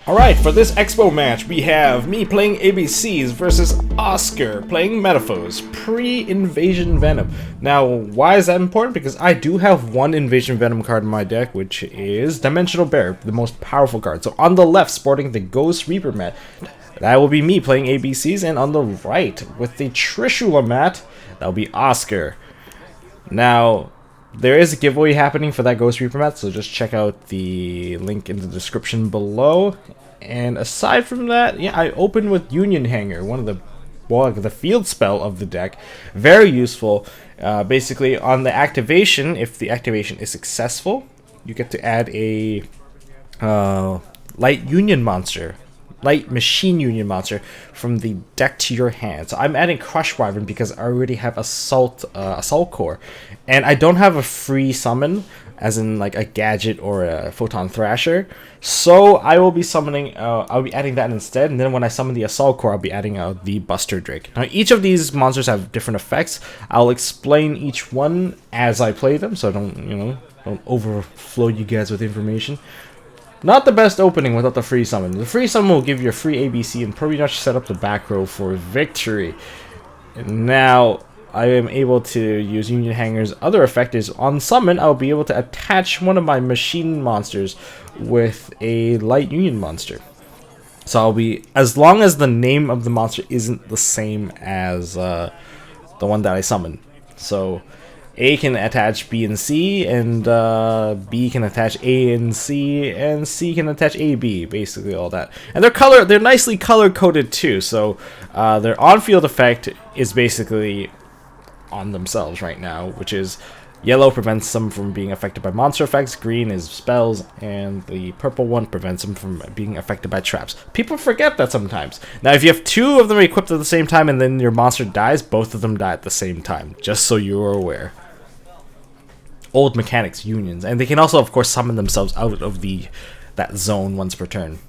Alright, for this Expo match, we have me playing ABCs versus Oscar playing Metalfoes, pre-Invasion Venom. Now, why is that important? Because I do have one Invasion Venom card in my deck, which is Dimensional Bear, the most powerful card. So on the left, sporting the Ghost Reaper mat, that will be me playing ABCs, and on the right, with the Trishula mat, that will be Oscar. Now, there is a giveaway happening for that Ghost Reaper mat, so just check out the link in the description below. And aside from that, yeah, I opened with Union Hanger, one of the field spell of the deck. Very useful. Basically, on the activation, if the activation is successful, you get to add a light machine union monster from the deck to your hand. So I'm adding Crush Wyvern because I already have Assault Core, and I don't have a free summon, as in like a Gadget or a Photon Thrasher. So I will be summoning, I'll be adding that instead, and then when I summon the Assault Core, I'll be adding the Buster Drake. Now each of these monsters have different effects. I'll explain each one as I play them, so don't overflow you guys with information. Not the best opening without the free summon. The free summon will give you a free ABC and pretty much set up the back row for victory. And now I am able to use Union Hanger's other effect is on summon, I'll be able to attach one of my machine monsters with a light Union monster. So I'll be, as long as the name of the monster isn't the same as the one that I summon. So A can attach B and C, and B can attach A and C can attach AB, basically all that. And they're nicely color coded too, so their on-field effect is basically on themselves right now, which is yellow prevents them from being affected by monster effects, green is spells, and the purple one prevents them from being affected by traps. People forget that sometimes. Now if you have two of them equipped at the same time and then your monster dies, both of them die at the same time, just so you're aware. Old mechanics, unions, and they can also of course summon themselves out of that zone once per turn.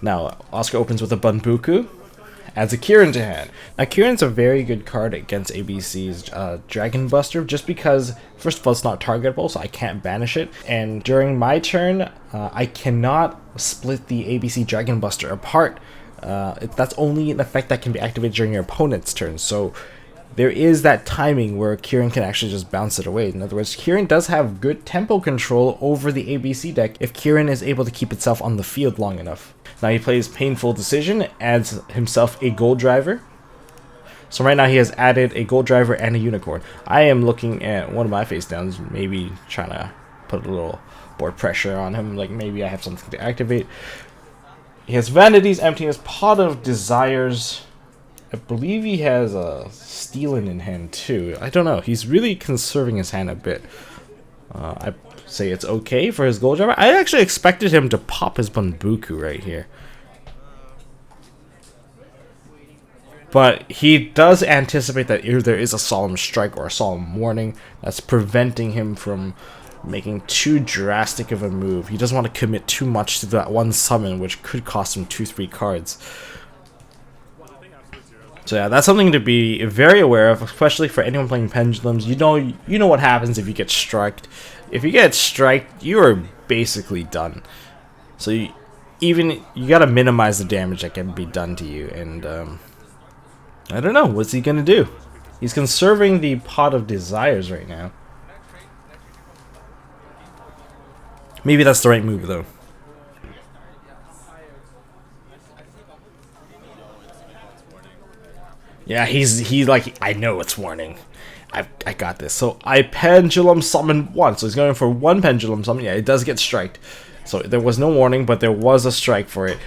Now Oscar opens with a Bunbuku, adds a Kieran to hand. Now Kieran's a very good card against ABC's Dragon Buster, just because first of all it's not targetable, so I can't banish it, and during my turn I cannot split the ABC Dragon Buster apart. That's only an effect that can be activated during your opponent's turn, so there is that timing where Kieran can actually just bounce it away. In other words, Kieran does have good tempo control over the ABC deck if Kieran is able to keep itself on the field long enough. Now he plays Painful Decision, adds himself a Gold Driver. So right now he has added a Gold Driver and a Unicorn. I am looking at one of my face downs, maybe trying to put a little board pressure on him, like maybe I have something to activate. He has Vanity's Emptiness, Pot of Desires. I believe he has a Stealin in hand too. I don't know. He's really conserving his hand a bit. I say it's okay for his Gold Driver. I actually expected him to pop his Bunbuku right here. But he does anticipate that either there is a Solemn Strike or a Solemn Warning that's preventing him from making too drastic of a move. He doesn't want to commit too much to that one summon, which could cost him 2-3 cards. So yeah, that's something to be very aware of, especially for anyone playing Pendulums. You know what happens if you get striked. If you get striked, you are basically done. So you gotta minimize the damage that can be done to you. And I don't know, what's he gonna do? He's conserving the Pot of Desires right now. Maybe that's the right move though. Yeah, he's like, I know it's warning. I got this. So I Pendulum Summon one. So he's going for one Pendulum Summon. Yeah, it does get striked. So there was no warning, but there was a strike for it.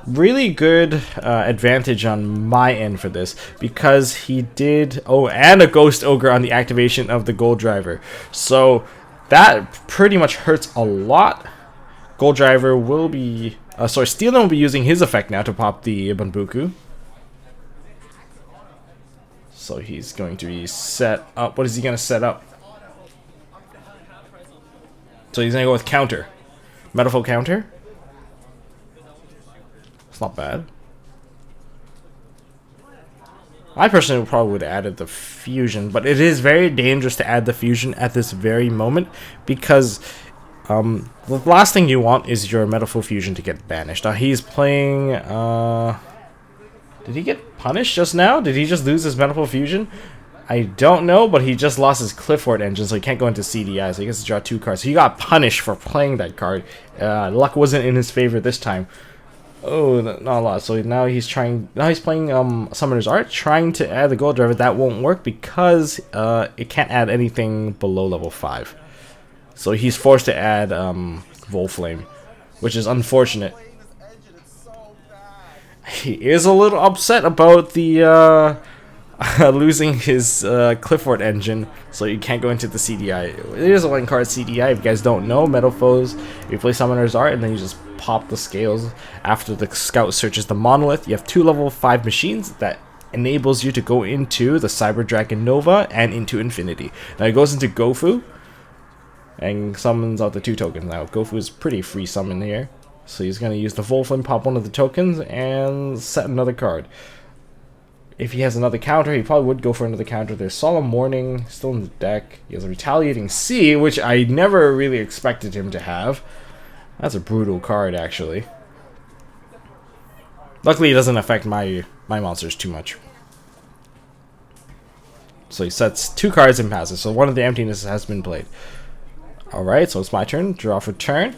Really good advantage on my end for this, because he did... Oh, and a Ghost Ogre on the activation of the Gold Driver. So that pretty much hurts a lot. Gold Driver will be... Stealin will be using his effect now to pop the Bunbuku. So he's going to be set up. What is he going to set up? So he's going to go with counter. Metalfoes counter. It's not bad. I personally probably would have added the fusion, but it is very dangerous to add the fusion at this very moment, because The last thing you want is your Metalfoes fusion to get banished. Now he's playing. Did he get punished just now? Did he just lose his Metalfoes fusion? I don't know, but he just lost his Clifford engine, so he can't go into CDI, so he gets to draw 2 cards. So he got punished for playing that card. Luck wasn't in his favor this time. Oh, not a lot. So now he's trying. Now he's playing Summoner's Art, trying to add the gold driver. That won't work because it can't add anything below level 5. So he's forced to add Volflame, which is unfortunate. He is a little upset about the losing his Clifford engine, so you can't go into the CDI. It is a 1-card CDI, if you guys don't know. Metalfoes, you play Summoner's Art, and then you just pop the scales. After the scout searches the monolith, you have 2 level 5 machines that enables you to go into the Cyber Dragon Nova and into Infinity. Now he goes into Gofu and summons out the 2 tokens. Now Gofu is pretty free summon here, so he's going to use the Volflame, pop one of the tokens, and set another card. If he has another counter, he probably would go for another counter. There's Solemn Morning still in the deck. He has a Retaliating Sea, which I never really expected him to have. That's a brutal card, actually. Luckily, it doesn't affect my monsters too much. So he sets 2 cards and passes. So one of the emptiness has been played. Alright, so it's my turn. Draw for turn.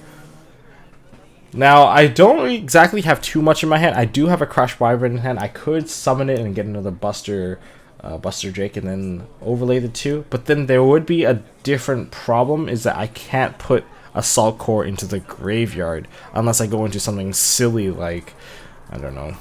Now, I don't exactly have too much in my hand. I do have a Crush Wyvern in hand. I could summon it and get another Buster Drake and then overlay the 2. But then there would be a different problem, is that I can't put Assault Core into the graveyard unless I go into something silly like, I don't know,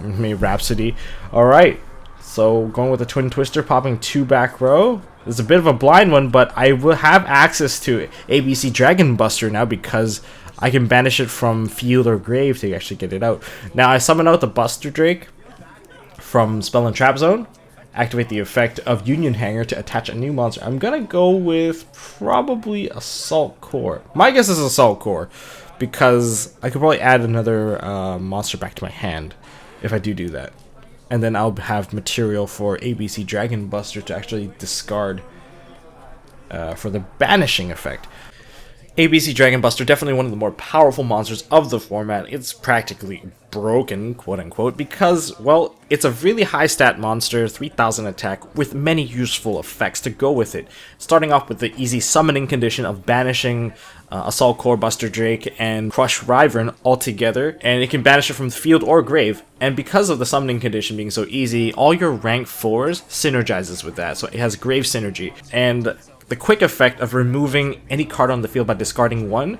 maybe Rhapsody. Alright, so going with the Twin Twister, popping 2 back row. It's a bit of a blind one, but I will have access to ABC Dragon Buster now because I can banish it from field or grave to actually get it out. Now I summon out the Buster Drake from Spell and Trap Zone, activate the effect of Union Hanger to attach a new monster. I'm gonna go with probably Assault Core. My guess is Assault Core because I could probably add another monster back to my hand if I do that. And then I'll have material for ABC Dragon Buster to actually discard for the banishing effect. ABC Dragon Buster, definitely one of the more powerful monsters of the format. It's practically broken, quote-unquote, because, well, it's a really high stat monster, 3000 attack, with many useful effects to go with it. Starting off with the easy summoning condition of banishing Assault Core, Buster Drake, and Crush Wyvern all together, and it can banish it from the field or grave. And because of the summoning condition being so easy, all your rank 4s synergizes with that, so it has grave synergy. And the quick effect of removing any card on the field by discarding 1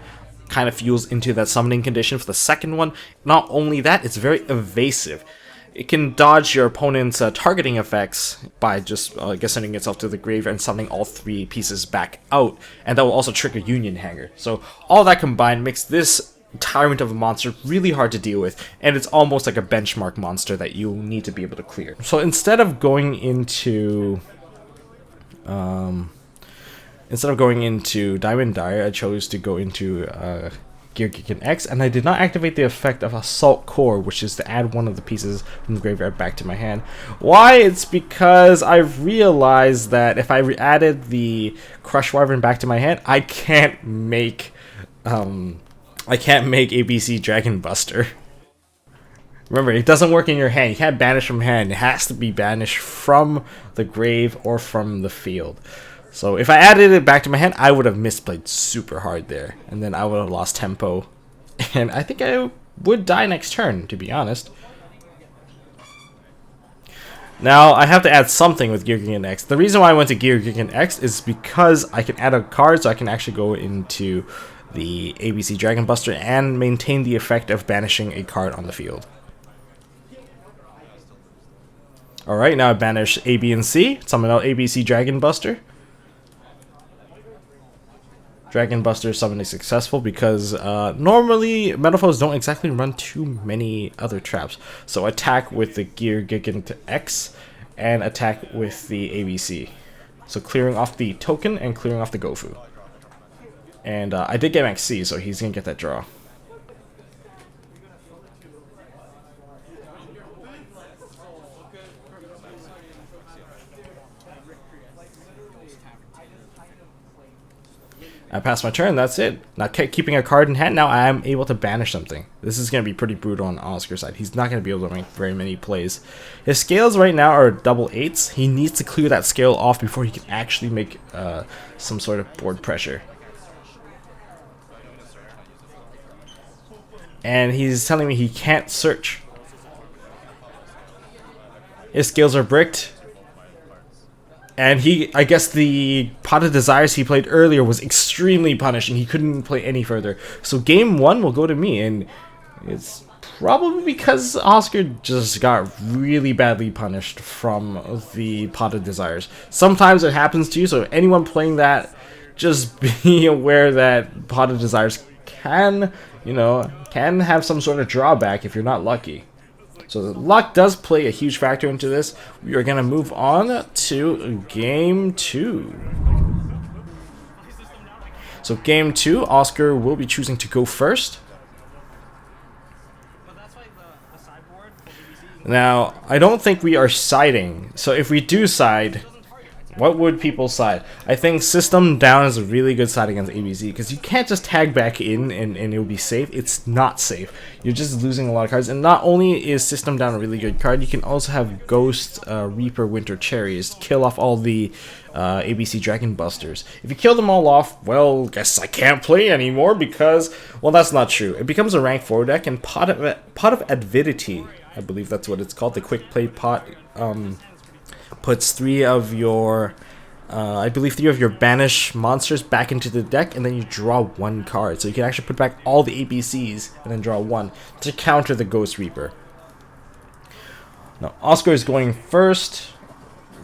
kind of fuels into that summoning condition for the second one. Not only that, it's very evasive. It can dodge your opponent's targeting effects by just sending itself to the grave and summoning all 3 pieces back out, and that will also trigger Union Hanger. So all that combined makes this tyrant of a monster really hard to deal with, and it's almost like a benchmark monster that you need to be able to clear. So instead of going into Diamond Dire, I chose to go into Gear Geekin X, and I did not activate the effect of Assault Core, which is to add one of the pieces from the graveyard back to my hand. Why? It's because I've realized that if I added the Crush Wyvern back to my hand, I can't make ABC Dragon Buster. Remember, it doesn't work in your hand. You can't banish from hand. It has to be banished from the grave or from the field. So if I added it back to my hand, I would have misplayed super hard there. And then I would have lost tempo. And I think I would die next turn, to be honest. Now, I have to add something with Gear Geekin X. The reason why I went to Gear Geekin X is because I can add a card, so I can actually go into the ABC Dragon Buster and maintain the effect of banishing a card on the field. Alright, now I banish A, B, and C. Summon out ABC Dragon Buster. Dragon Buster summoning successful because normally Metalfoes don't exactly run too many other traps. So attack with the Gear Geekin X and attack with the ABC. So clearing off the token and clearing off the Gofu. And I did get Max C, so he's going to get that draw. I passed my turn, that's it. Not keeping a card in hand, now I am able to banish something. This is going to be pretty brutal on Oscar's side. He's not going to be able to make very many plays. His scales right now are double 8s. He needs to clear that scale off before he can actually make some sort of board pressure. And he's telling me he can't search. His scales are bricked. And I guess the Pot of Desires he played earlier was extremely punishing. He couldn't play any further. So game 1 will go to me, and it's probably because Oscar just got really badly punished from the Pot of Desires. Sometimes it happens to you, so anyone playing that, just be aware that Pot of Desires can have some sort of drawback if you're not lucky. So the luck does play a huge factor into this. We are going to move on to game 2. So game 2, Oscar will be choosing to go first. Now, I don't think we are siding. So if we do side, what would people side? I think System Down is a really good side against ABC because you can't just tag back in and it will be safe. It's not safe. You're just losing a lot of cards. And not only is System Down a really good card, you can also have Ghost, Reaper, Winter Cherries kill off all the ABC Dragon Busters. If you kill them all off, well, guess I can't play anymore because, well, that's not true. It becomes a rank 4 deck, and Pot of Avidity, I believe that's what it's called, the quick play pot, puts 3 of your, I believe 3 of your banish monsters back into the deck, and then you draw 1 card. So you can actually put back all the ABCs and then draw 1 to counter the Ghost Reaper. Now Oscar is going first.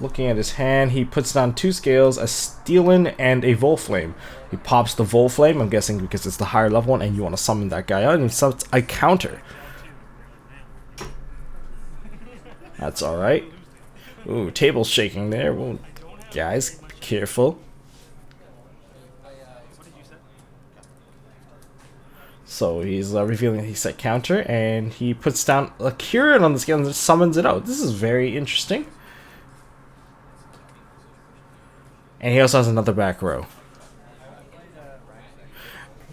Looking at his hand, he puts down 2 scales, a Steelin and a Volflame. He pops the Volflame, I'm guessing because it's the higher level one, and you want to summon that guy out, and so it's a counter. That's alright. Ooh, table's shaking there. Well, guys, be careful. So he's revealing he set counter, and he puts down a Curate on the scale and summons it out. This is very interesting. And he also has another back row.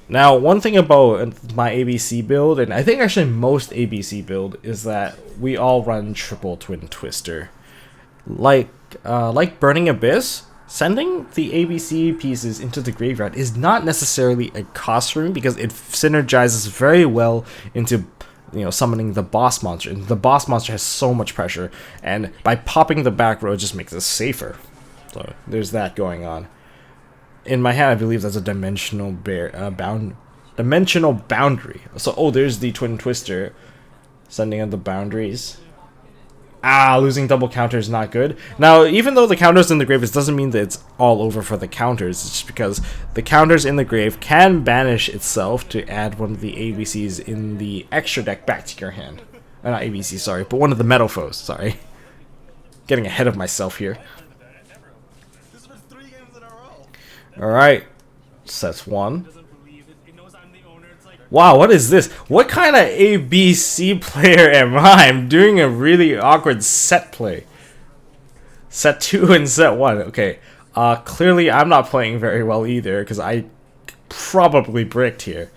Now, one thing about my ABC build, and I think actually most ABC build, is that we all run triple Twin Twister. Like Burning Abyss, sending the ABC pieces into the graveyard is not necessarily a cost for me because it synergizes very well into summoning the boss monster. And the boss monster has so much pressure, and by popping the back row, it just makes it safer. So there's that going on. In my hand, I believe that's a dimensional boundary. So there's the Twin Twister, sending out the boundaries. Losing double counter is not good. Now, even though the counter's in the grave, it doesn't mean that it's all over for the counters. It's just because the counters in the grave can banish itself to add one of the ABCs in the extra deck back to your hand. Not ABC, sorry, but one of the Metalfoes, sorry. Getting ahead of myself here. Alright, sets 1. Wow, what is this? What kind of ABC player am I? I'm doing a really awkward set play. Set 2 and set 1. Okay, clearly I'm not playing very well either because I probably bricked here.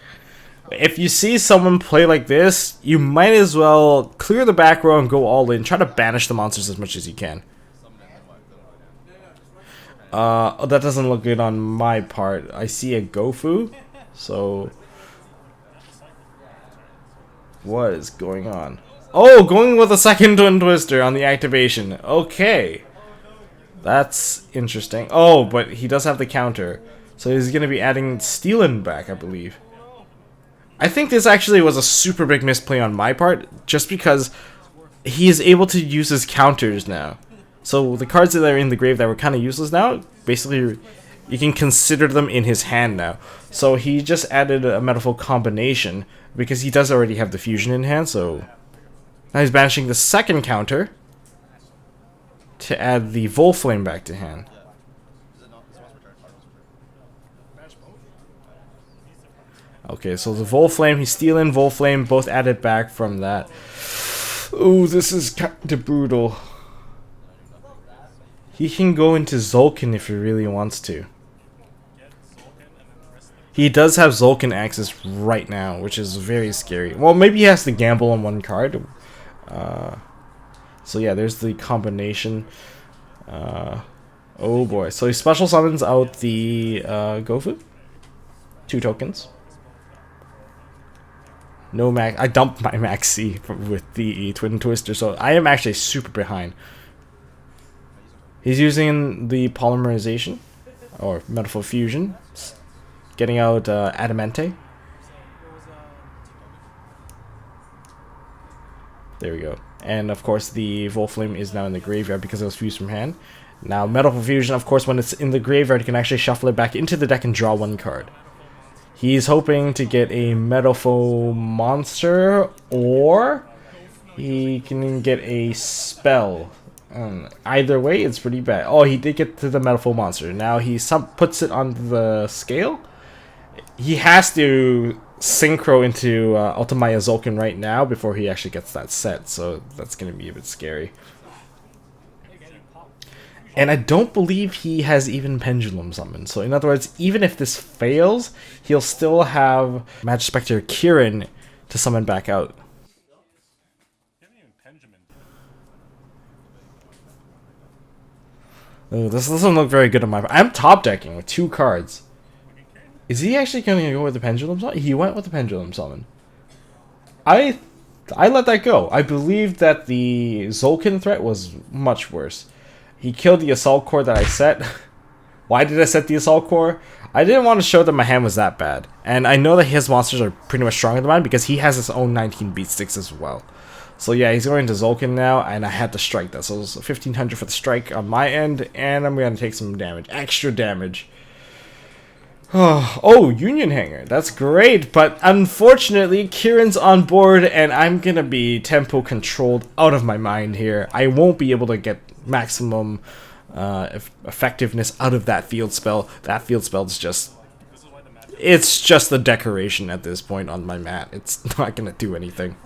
If you see someone play like this, you might as well clear the back row and go all in. Try to banish the monsters as much as you can. That doesn't look good on my part. I see a Gofu, so what is going on? Going with a second Twin Twister on the activation. Okay, that's interesting. But he does have the counter, so he's gonna be adding Steelin back, I believe. I think this actually was a super big misplay on my part, just because he is able to use his counters now. So the cards that are in the grave that were kind of useless now, basically you can consider them in his hand now. So he just added a Metalfoes combination because he does already have the fusion in hand. So now he's banishing the second counter to add the Volflame back to hand. Okay, so the Volflame, he's stealing Volflame, both added back from that. Ooh, this is kind of brutal. He can go into Zulkin if he really wants to. He does have Zulkin access right now, which is very scary. Well, maybe he has to gamble on one card. So yeah, there's the combination. Oh boy. So he special summons out the Gofu. 2 tokens. No max. I dumped my max C with the Twin Twister, so I am actually super behind. He's using the polymerization or Metalfoes fusion, getting out Adamante. There we go. And of course, the Volflame is now in the graveyard because it was fused from hand. Now, Metalfoes fusion, of course, when it's in the graveyard, you can actually shuffle it back into the deck and draw 1 card. He's hoping to get a Metalfoes monster, or he can get a spell. Either way, it's pretty bad. Oh, he did get to the Metalfoes monster. Now he puts it on the scale. He has to synchro into Ultimaya Zulkin right now before he actually gets that set, so that's going to be a bit scary. And I don't believe he has even Pendulum Summon. So in other words, even if this fails, he'll still have Magic Spectre Kirin to summon back out. Oh, this doesn't look very good on my... I'm top decking with 2 cards. Is he actually going to go with the Pendulum Summon? He went with the Pendulum Summon. I let that go. I believe that the Zulkin threat was much worse. He killed the Assault Core that I set. Why did I set the Assault Core? I didn't want to show that my hand was that bad. And I know that his monsters are pretty much stronger than mine because he has his own 19 beat sticks as well. So yeah, he's going to Zulkin now, and I had to strike that. So it was 1500 for the strike on my end, and I'm going to take some damage. Extra damage. Oh, Union Hanger. That's great, but unfortunately, Kirin's on board, and I'm going to be tempo controlled out of my mind here. I won't be able to get maximum effectiveness out of that field spell. That field spell is just... It's just a decoration at this point on my mat. It's not going to do anything.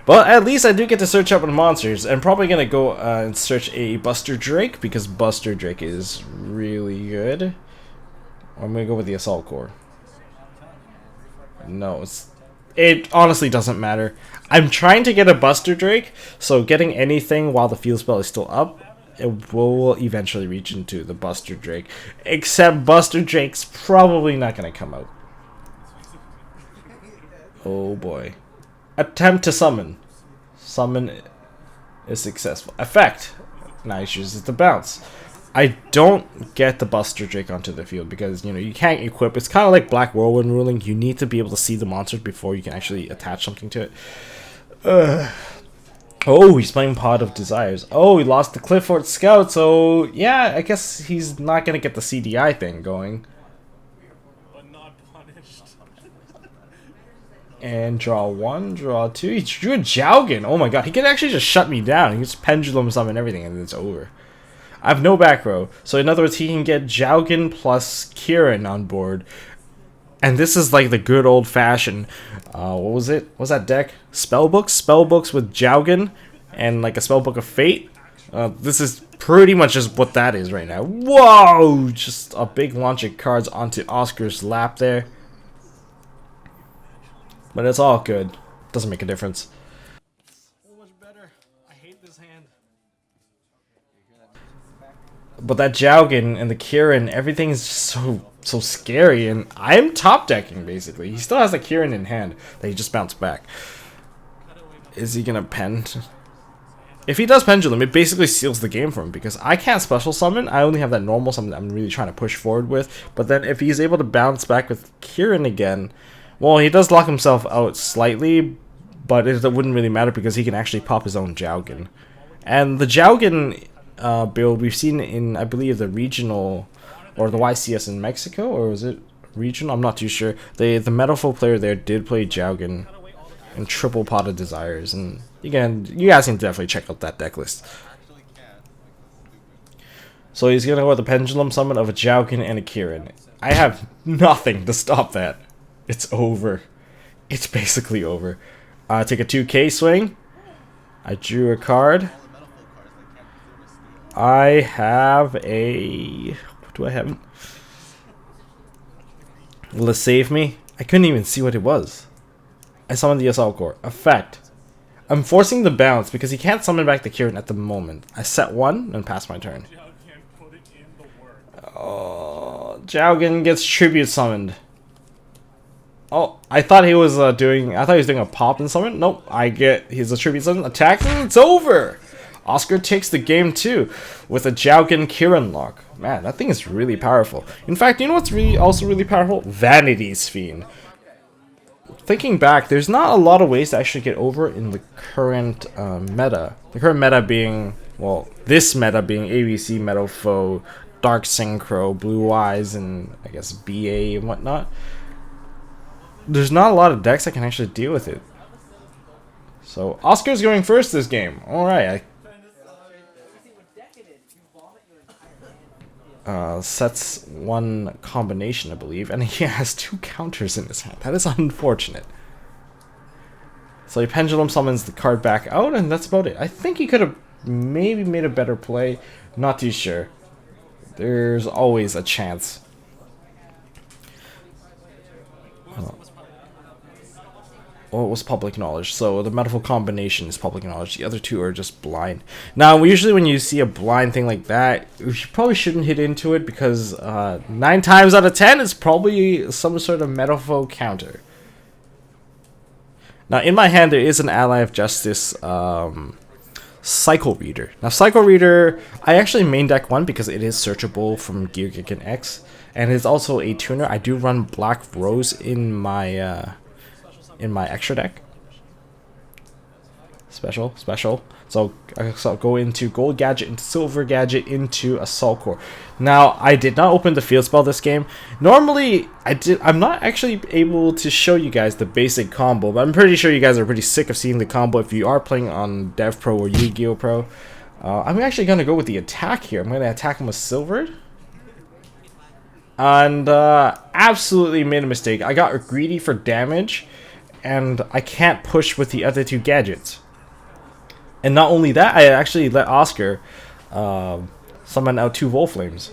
But at least I do get to search up on monsters. I'm probably going to go and search a Buster Drake, because Buster Drake is really good. Or I'm going to go with the Assault Core. No, it honestly doesn't matter. I'm trying to get a Buster Drake, so getting anything while the field spell is still up, it will eventually reach into the Buster Drake. Except Buster Drake's probably not going to come out. Oh boy. Attempt to summon. Summon is successful. Effect. Now he chooses to bounce. I don't get the Buster Drake onto the field because, you know, you can't equip. It's kind of like Black Whirlwind ruling. You need to be able to see the monster before you can actually attach something to it. Oh, he's playing Pod of Desires. Oh, he lost the Clifford Scout, so yeah, I guess he's not going to get the CDI thing going. And draw 1, draw 2. He drew a Jowgen. Oh my god, he can actually just shut me down. He can just Pendulum Summon everything and it's over. I have no back row. So in other words, he can get Jowgen plus Kirin on board. And this is like the good old fashioned, what was it? What was that deck? Spellbooks? Spellbooks with Jowgen and like a Spellbook of Fate. This is pretty much just what that is right now. Whoa! Just a big launch of cards onto Oscar's lap there. But it's all good. Doesn't make a difference. So much better. I hate this hand. But that Jowgen and the Kirin, everything's so scary, and I'm top decking basically. He still has the Kirin in hand that he just bounced back. Is he gonna pen? If he does Pendulum, it basically seals the game for him because I can't special summon. I only have that normal summon that I'm really trying to push forward with. But then if he's able to bounce back with Kirin again, well, he does lock himself out slightly, but it wouldn't really matter because he can actually pop his own Jowgen. And the Jowgen build we've seen in, I believe, the regional or the YCS in Mexico, or was it regional? I'm not too sure. The Metalfoes player there did play Jowgen and triple Pot of Desires, and again, you guys can definitely check out that deck list. So he's gonna go with the Pendulum Summon of a Jowgen and a Kirin. I have nothing to stop that. It's over. It's basically over. Take a 2K swing. I drew a card. I have a... What do I have? Will it save me? I couldn't even see what it was. I summoned the Assault Core. Effect. I'm forcing the bounce because he can't summon back the Kirin at the moment. I set 1 and pass my turn. Oh, Jowgen gets tribute summoned. Oh, I thought he was doing a pop and summon. Nope, I get his tribute summon, attack, and it's over. Oscar takes the game too with a Jowgen Kirin lock. Man, that thing is really powerful. In fact, you know what's also really powerful? Vanity's Fiend. Thinking back, there's not a lot of ways to actually get over in the current meta. The current meta being, well, this meta being ABC, Metalfoes, Dark Synchro, Blue Eyes, and I guess BA and whatnot. There's not a lot of decks that can actually deal with it. So Oscar's going first this game. Alright. Sets 1 combination, I believe, and he has 2 counters in his hand. That is unfortunate. So he pendulum summons the card back out, and that's about it. I think he could have maybe made a better play. Not too sure. There's always a chance. Well, it was public knowledge, so the Metalfoes combination is public knowledge. The other 2 are just blind. Now, usually when you see a blind thing like that, you probably shouldn't hit into it because 9 times out of 10 it's probably some sort of Metalfoes counter. Now, in my hand, there is an Ally of Justice Cycle Reader. Now, Cycle Reader, I actually main deck 1 because it is searchable from Gear Geek and X, and it's also a tuner. I do run Black Rose in my extra deck. Special. So I'll go into Gold Gadget, into Silver Gadget, into Assault Core. Now, I did not open the field spell this game. Normally, I'm not actually able to show you guys the basic combo, but I'm pretty sure you guys are pretty sick of seeing the combo if you are playing on Dev Pro or Yu-Gi-Oh! Pro. I'm actually going to go with the attack here. I'm going to attack him with Silvered. And absolutely made a mistake. I got greedy for damage, and I can't push with the other 2 gadgets. And not only that, I actually let Oscar summon out 2 Volflames.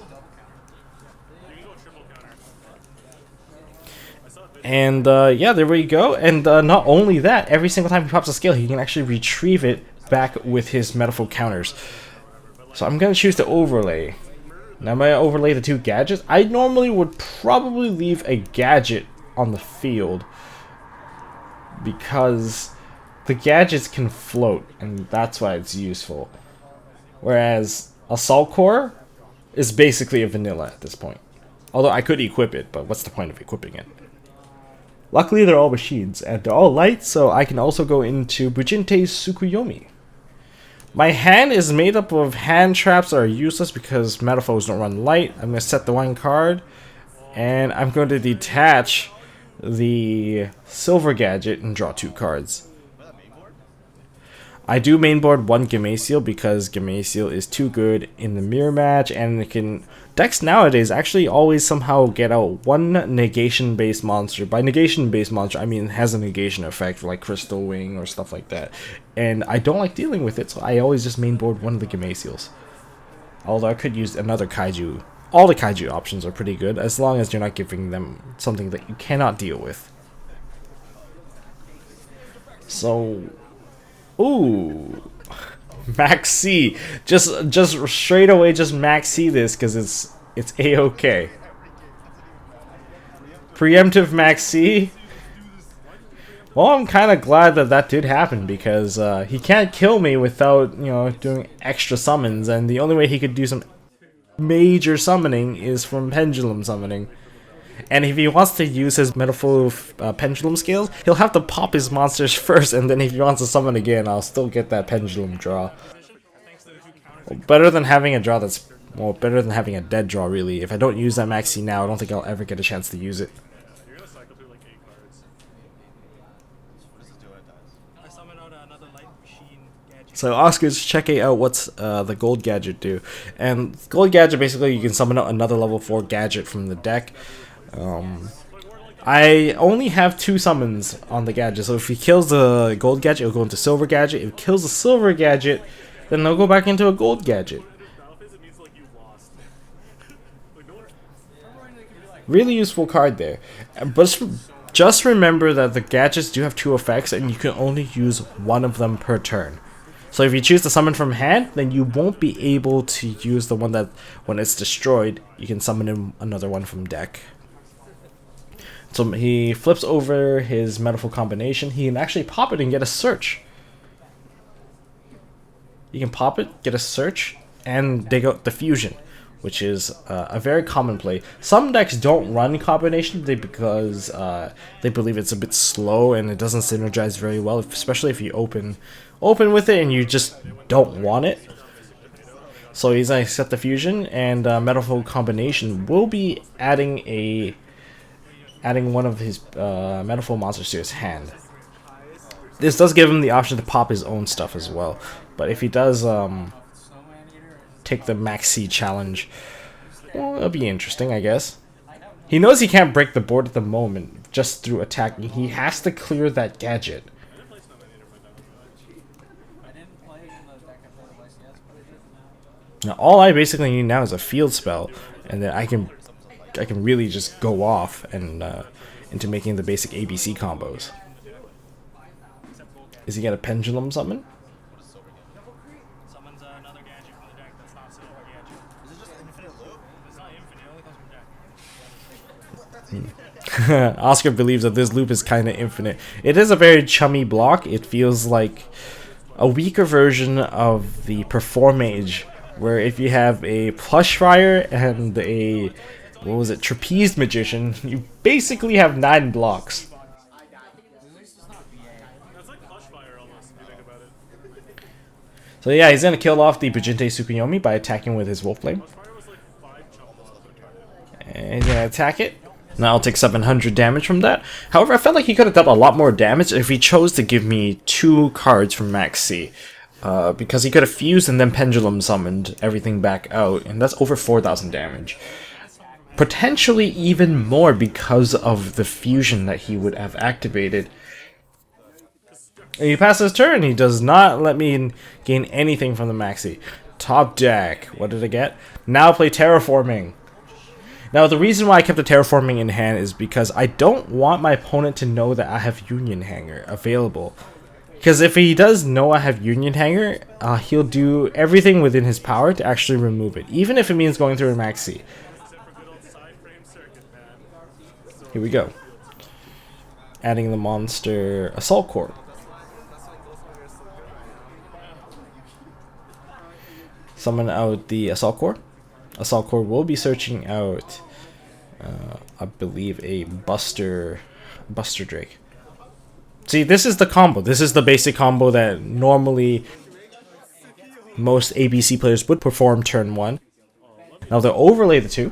And yeah, there we go. And not only that, every single time he pops a skill, he can actually retrieve it back with his Metalfoes counters. So I'm going to choose to overlay. Now I'm going to overlay the 2 gadgets. I normally would probably leave a gadget on the field, because the gadgets can float, and that's why it's useful. Whereas Assault Core is basically a vanilla at this point. Although I could equip it, but what's the point of equipping it? Luckily, they're all machines, and they're all light, so I can also go into Bujinte's Tsukuyomi. My hand is made up of hand traps that are useless because Metalfoes don't run light. I'm going to set the 1 card, and I'm going to detach the Silver Gadget and draw 2 cards. I do mainboard 1 Gameciel because Gameciel is too good in the mirror match, and it can decks nowadays actually always somehow get out 1 negation based monster. By negation based monster, I mean it has a negation effect like Crystal Wing or stuff like that. And I don't like dealing with it, so I always just mainboard 1 of the Gameciels. Although I could use another Kaiju. All the Kaiju options are pretty good as long as you're not giving them something that you cannot deal with. So, ooh, Max C. Just straight away, just Max C this because it's a-okay. Preemptive Max C. Well, I'm kind of glad that did happen because he can't kill me without, you know, doing extra summons, and the only way he could do some major summoning is from pendulum summoning. And if he wants to use his Metalfoes pendulum skills, he'll have to pop his monsters first, and then if he wants to summon again, I'll still get that pendulum draw. Well, better than having a draw that's, well, better than having a dead draw, really. If I don't use that Maxi now, I don't think I'll ever get a chance to use it. So Oscar's checking out what's the Gold Gadget do. And Gold Gadget, basically, you can summon out another level 4 gadget from the deck. I only have 2 summons on the gadget, so if he kills the Gold Gadget, it'll go into Silver Gadget. If he kills the Silver Gadget, then they'll go back into a Gold Gadget. Really useful card there. But just remember that the gadgets do have 2 effects and you can only use one of them per turn. So if you choose to summon from hand, then you won't be able to use the one that, when it's destroyed, you can summon in another one from deck. So he flips over his Metalfoes combination. He can actually pop it and get a search. You can pop it, get a search, and dig out the fusion, which is a very common play. Some decks don't run combination because they believe it's a bit slow and it doesn't synergize very well, especially if you open with it and you just don't want it. So he's gonna set the fusion, and Metalfoes combination will be adding one of his Metalfoes monsters to his hand. This does give him the option to pop his own stuff as well, but if he does take the Max C challenge, well, it'll be interesting, I guess. He knows he can't break the board at the moment just through attacking. He has to clear that gadget. Now all I basically need now is a field spell, and then I can really just go off and into making the basic ABC combos. Is he gonna pendulum summon? Oscar believes that this loop is kind of infinite. It is a very chummy block. It feels like a weaker version of the Performage, where if you have a Plush Fire and a, what was it, Trapeze Magician, you basically have 9 blocks. So yeah, he's gonna kill off the Bujinte Tsukuyomi by attacking with his Wolfblade. And he's gonna attack it. Now I'll take 700 damage from that. However, I felt like he could have done a lot more damage if he chose to give me 2 cards from Max C. Because he could have fused and then pendulum summoned everything back out, and that's over 4,000 damage. Potentially even more because of the fusion that he would have activated. And he passes his turn. He does not let me gain anything from the Maxi. Top deck. What did I get? Now play Terraforming. Now the reason why I kept the Terraforming in hand is because I don't want my opponent to know that I have Union Hanger available. Because if he does know I have Union Hanger, he'll do everything within his power to actually remove it, even if it means going through a Maxi. Here we go. Adding the monster Assault Core. Summon out the Assault Core. Assault Core will be searching out, I believe, a Buster Drake. See, this is the combo. This is the basic combo that normally most ABC players would perform turn 1. Now they'll overlay the 2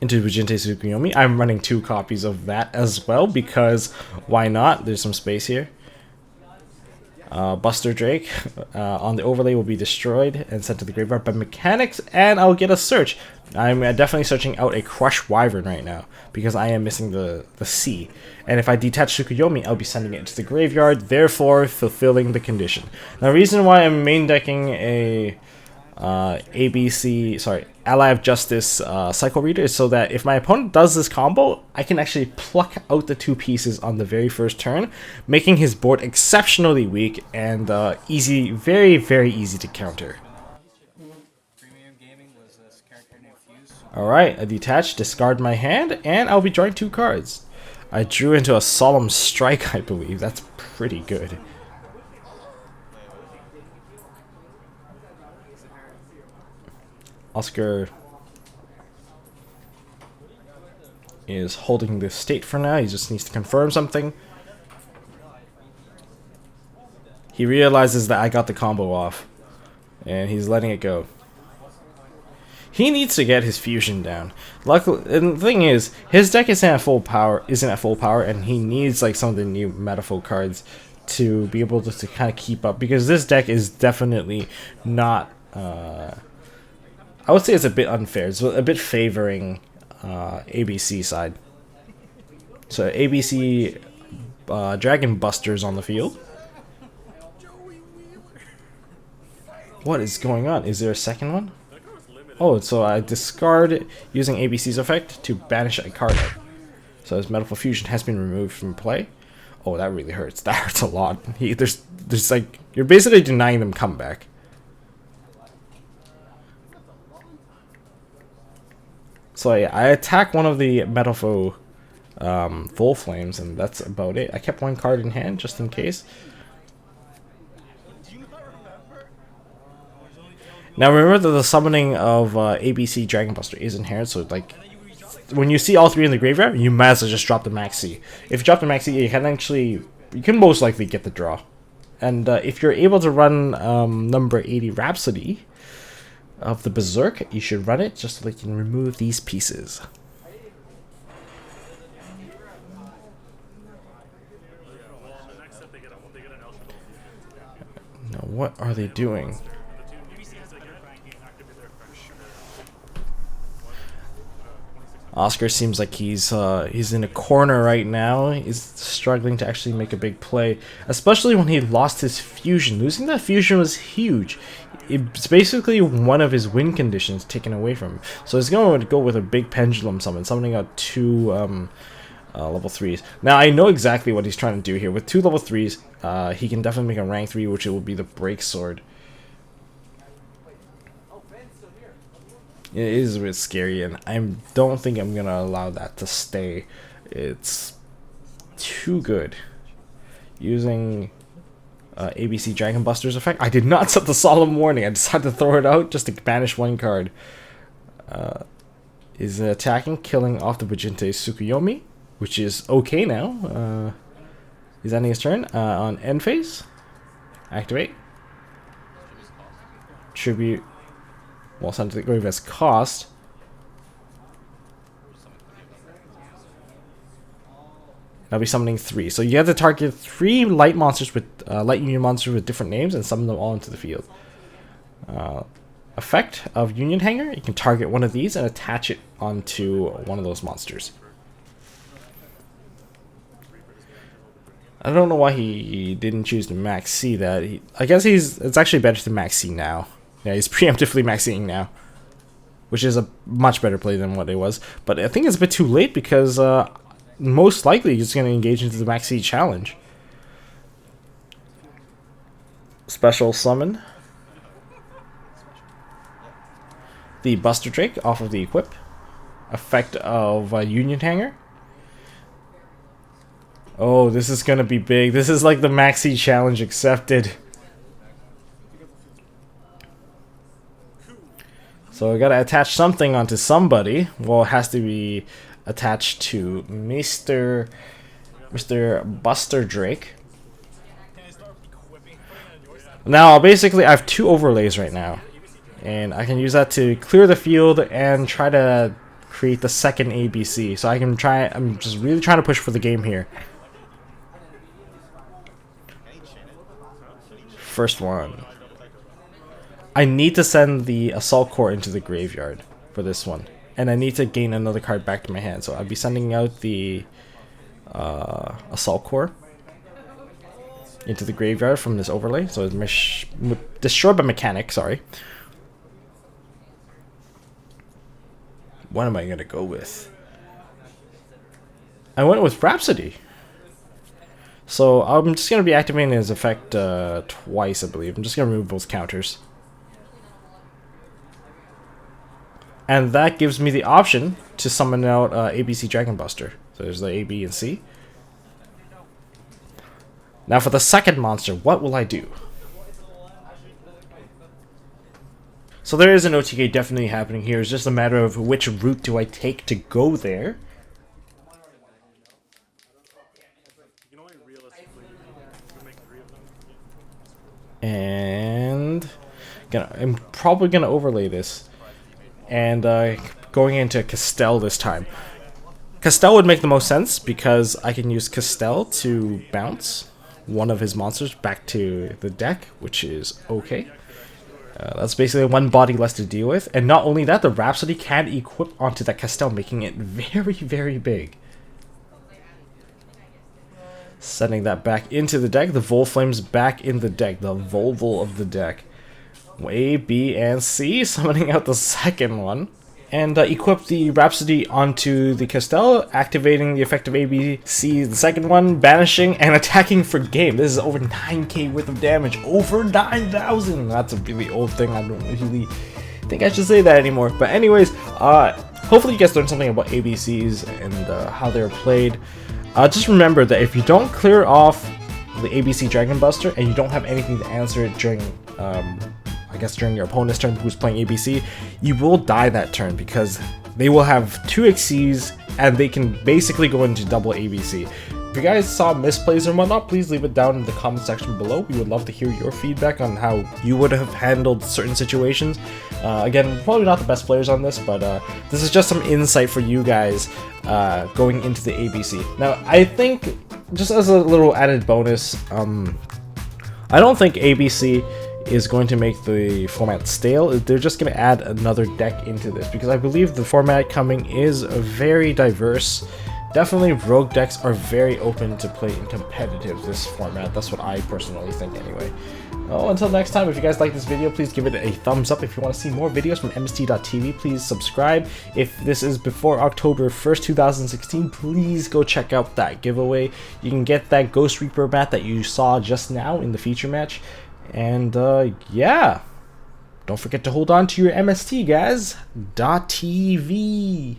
into Bujinte Tsukuyomi. I'm running 2 copies of that as well because why not? There's some space here. Buster Drake on the overlay will be destroyed and sent to the graveyard by mechanics, and I'll get a search. I'm definitely searching out a Crush Wyvern right now because I am missing the C. And if I detach Tsukuyomi, I'll be sending it to the graveyard, therefore fulfilling the condition. Now, the reason why I'm main decking a Ally of Justice Cycle Reader is so that if my opponent does this combo, I can actually pluck out the 2 pieces on the very first turn, making his board exceptionally weak and easy, very, very easy to counter. Alright, I detach, discard my hand, and I'll be drawing 2 cards. I drew into a Solemn Strike, I believe. That's pretty good. Oscar is holding the state for now. He just needs to confirm something. He realizes that I got the combo off, and he's letting it go. He needs to get his fusion down. Luckily, and the thing is, his deck isn't at full power, and he needs like some of the new Metalfoes cards to be able to kind of keep up, because this deck is definitely not. I would say it's a bit unfair. It's a bit favoring ABC side. So ABC Dragon Busters on the field. What is going on? Is there a second one? Oh, so I discard using ABC's effect to banish a card out. So his Metalfoes Fusion has been removed from play. Oh, that really hurts. That hurts a lot. There's like, you're basically denying them comeback. So yeah, I attack one of the Metalfoes Full Flames, and that's about it. I kept one card in hand just in case. Now remember that the summoning of ABC Dragon Buster is inherent, so like when you see all three in the graveyard, you might as well just drop the Maxi. If you drop the Maxi, you can most likely get the draw. And if you're able to run number 80 Rhapsody of the Berserk, you should run it just so they can remove these pieces. Now what are they doing? Oscar seems like he's in a corner right now. He's struggling to actually make a big play, especially when he lost his fusion. Losing that fusion was huge. It's basically one of his win conditions taken away from him. So he's going to go with a big pendulum summon, summoning out two level 3s. Now I know exactly what he's trying to do here. With two level 3s, he can definitely make a rank 3, which it will be the Break Sword. It is a bit scary, and I don't think I'm going to allow that to stay. It's too good. Using ABC Dragon Buster's effect. I did not set the Solemn Warning. I decided to throw it out just to banish one card. Is attacking, killing off the Bajinte Tsukuyomi, which is okay now. He's ending his turn. On end phase, activate. Tribute. Well, sent to the grave as cost. I'll be summoning 3. So you have to target 3 light monsters with light union monsters with different names and summon them all into the field. Effect of Union Hanger. You can target one of these and attach it onto one of those monsters. I don't know why he didn't choose to max C that. I guess it's actually better to max C now. Yeah, he's preemptively maxing now, which is a much better play than what it was. But I think it's a bit too late because most likely he's going to engage into the maxi challenge. Special summon the Buster Drake off of the equip. Effect of Union Hanger. Oh, this is going to be big. This is like the maxi challenge accepted. So I gotta attach something onto somebody. Well, it has to be attached to Mr. Buster Drake. Now, basically, I have 2 overlays right now, and I can use that to clear the field and try to create the second ABC. So I can try. I'm just really trying to push for the game here. First one. I need to send the Assault Core into the graveyard for this one. And I need to gain another card back to my hand. So I'll be sending out the Assault Core into the graveyard from this overlay. So it's destroyed by Mechanic, sorry. What am I going to go with? I went with Rhapsody. So I'm just going to be activating his effect twice, I believe. I'm just going to remove both counters. And that gives me the option to summon out ABC Dragon Buster. So there's the A, B, and C. Now for the second monster, what will I do? So there is an OTK definitely happening here. It's just a matter of which route do I take to go there. And I'm probably going to overlay this. And going into Castell this time. Castell would make the most sense because I can use Castell to bounce one of his monsters back to the deck, which is okay. That's basically one body less to deal with. And not only that, the Rhapsody can equip onto that Castell, making it very, very big. Sending that back into the deck. The Volflame's back in the deck. The Volval of the deck. A, B, and C, summoning out the second one. And equip the Rhapsody onto the Castell, activating the effect of A, B, C, the second one, banishing, and attacking for game. This is over 9k worth of damage. Over 9,000! That's a really old thing. I don't really think I should say that anymore. But anyways, hopefully you guys learned something about ABCs and how they're played. Just remember that if you don't clear off the ABC Dragon Buster and you don't have anything to answer it during I guess during your opponent's turn who's playing ABC, you will die that turn because they will have 2 Xyz and they can basically go into double ABC. If you guys saw misplays and whatnot, please leave it down in the comment section below. We would love to hear your feedback on how you would have handled certain situations. Again, probably not the best players on this, but this is just some insight for you guys going into the ABC. Now, I think, just as a little added bonus, I don't think ABC is going to make the format stale. They're just going to add another deck into this because I believe the format coming is very diverse. Definitely rogue decks are very open to play in competitive this format. That's what I personally think anyway. Oh, until next time, if you guys like this video, please give it a thumbs up. If you want to see more videos from MST.TV, please subscribe. If this is before October 1st, 2016, please go check out that giveaway. You can get that Ghost Reaper mat that you saw just now in the feature match. And yeah, don't forget to hold on to your MST, guys. .TV.